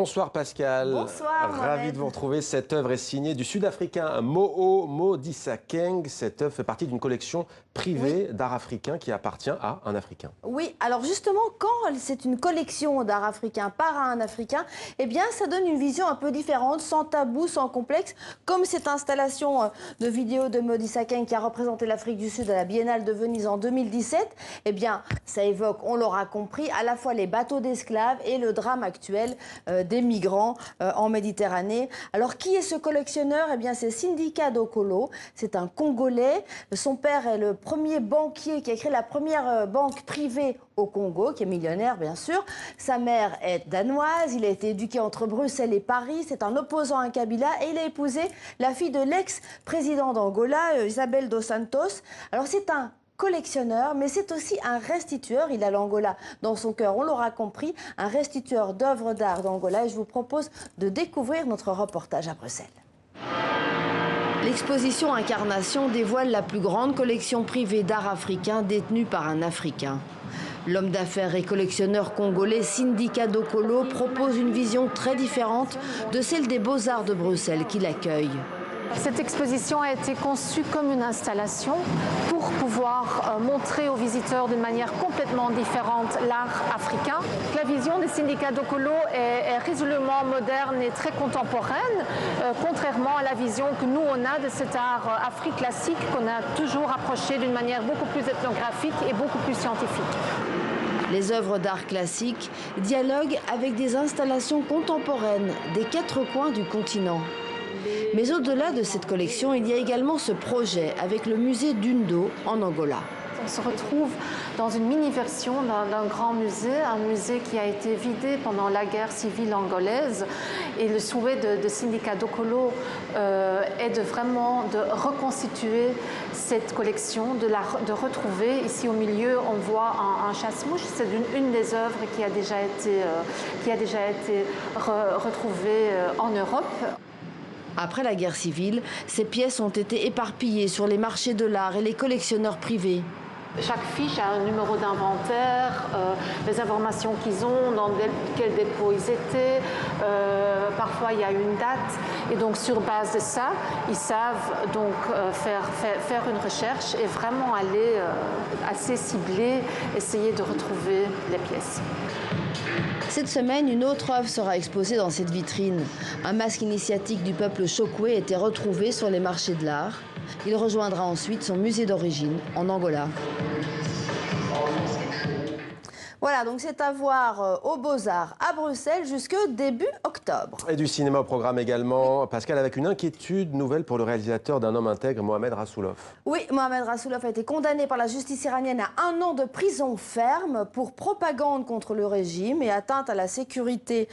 Bonsoir Pascal. Bonsoir Ravi Mohamed. de vous retrouver. Cette œuvre est signée du Sud-Africain Mo'o Modisakeng. Cette œuvre fait partie d'une collection privée d'art africain qui appartient à un Africain. Oui, alors justement, quand c'est une collection d'art africain par un Africain, eh bien ça donne une vision un peu différente, sans tabou, sans complexe, comme cette installation de vidéo de Modisakeng qui a représenté l'Afrique du Sud à la Biennale de Venise en 2017. Eh bien, ça évoque, on l'aura compris, à la fois les bateaux d'esclaves et le drame actuel des migrants en Méditerranée. Alors, qui est ce collectionneur? Eh bien, c'est Sindika Dokolo. C'est un Congolais. Son père est le premier banquier qui a créé la première banque privée au Congo, qui est millionnaire, bien sûr. Sa mère est danoise. Il a été éduqué entre Bruxelles et Paris. C'est un opposant à Kabila et il a épousé la fille de l'ex-président d'Angola, Isabel dos Santos. Alors, c'est un collectionneur, mais c'est aussi un restitueur. Il a l'Angola dans son cœur, on l'aura compris, un restitueur d'œuvres d'art d'Angola. Et je vous propose de découvrir notre reportage à Bruxelles. L'exposition Incarnation dévoile la plus grande collection privée d'art africain détenue par un Africain. L'homme d'affaires et collectionneur congolais Sindika Dokolo propose une vision très différente de celle des Beaux-Arts de Bruxelles qui l'accueillent. Cette exposition a été conçue comme une installation pour pouvoir montrer aux visiteurs d'une manière complètement différente l'art africain. La vision de Sindika Dokolo est résolument moderne et très contemporaine, contrairement à la vision que nous on a de cet art afrique classique qu'on a toujours approché d'une manière beaucoup plus ethnographique et beaucoup plus scientifique. Les œuvres d'art classique dialoguent avec des installations contemporaines des quatre coins du continent. Mais au-delà de cette collection, il y a également ce projet avec le musée d'Undo en Angola. On se retrouve dans une mini-version d'un grand musée, un musée qui a été vidé pendant la guerre civile angolaise. Et le souhait de Sindika Dokolo est de vraiment de reconstituer cette collection, de retrouver. Ici au milieu, on voit un chasse-mouche. C'est une des œuvres qui a déjà été retrouvée en Europe. Après la guerre civile, ces pièces ont été éparpillées sur les marchés de l'art et les collectionneurs privés. Chaque fiche a un numéro d'inventaire, les informations qu'ils ont, dans quel dépôt ils étaient. Parfois, il y a une date. Et donc, sur base de ça, ils savent donc faire une recherche et vraiment aller assez ciblé, essayer de retrouver les pièces. Cette semaine, une autre œuvre sera exposée dans cette vitrine. Un masque initiatique du peuple Chokwe a été retrouvé sur les marchés de l'art. Il rejoindra ensuite son musée d'origine en Angola. Voilà, donc c'est à voir aux Beaux-Arts à Bruxelles jusque début octobre. Et du cinéma au programme également, Pascal, avec une inquiétude nouvelle pour le réalisateur d'un homme intègre, Mohamed Rassoulov. Oui, Mohamed Rassoulov a été condamné par la justice iranienne à 1 an de prison ferme pour propagande contre le régime et atteinte à la sécurité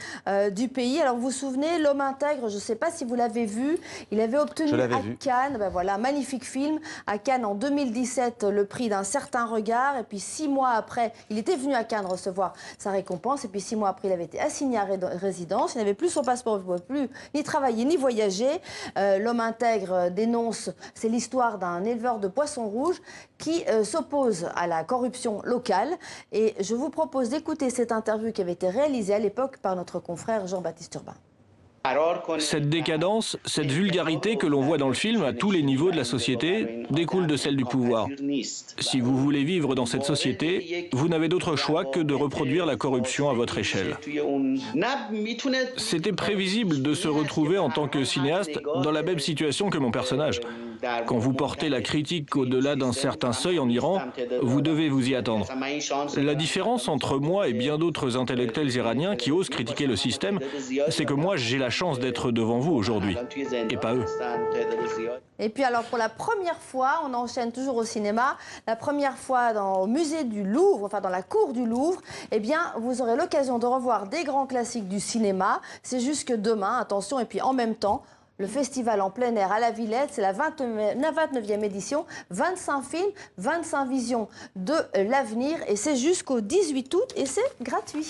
du pays. Alors vous vous souvenez, l'homme intègre, je ne sais pas si vous l'avez vu, il avait obtenu à Cannes, ben voilà, magnifique film, à Cannes en 2017, le prix d'un certain regard. Et puis 6 mois après, il était venu à Cannes recevoir sa récompense. Et puis 6 mois après, il avait été assigné à résidence. Il n'avait plus son passeport, il ne pouvait plus ni travailler ni voyager. L'homme intègre dénonce, c'est l'histoire d'un éleveur de poissons rouges qui s'oppose à la corruption locale. Et je vous propose d'écouter cette interview qui avait été réalisée à l'époque par notre confrère Jean-Baptiste Urbain. Cette décadence, cette vulgarité que l'on voit dans le film à tous les niveaux de la société découle de celle du pouvoir. Si vous voulez vivre dans cette société, vous n'avez d'autre choix que de reproduire la corruption à votre échelle. C'était prévisible de se retrouver en tant que cinéaste dans la même situation que mon personnage. Quand vous portez la critique au-delà d'un certain seuil en Iran, vous devez vous y attendre. La différence entre moi et bien d'autres intellectuels iraniens qui osent critiquer le système, c'est que moi j'ai la chance d'être devant vous aujourd'hui, et pas eux. Et puis alors pour la première fois, on enchaîne toujours au cinéma, la première fois au musée du Louvre, enfin dans la cour du Louvre, eh bien vous aurez l'occasion de revoir des grands classiques du cinéma. C'est jusque demain, attention, et puis en même temps, le festival en plein air à la Villette, c'est la 29e édition, 25 films, 25 visions de l'avenir, et c'est jusqu'au 18 août et c'est gratuit.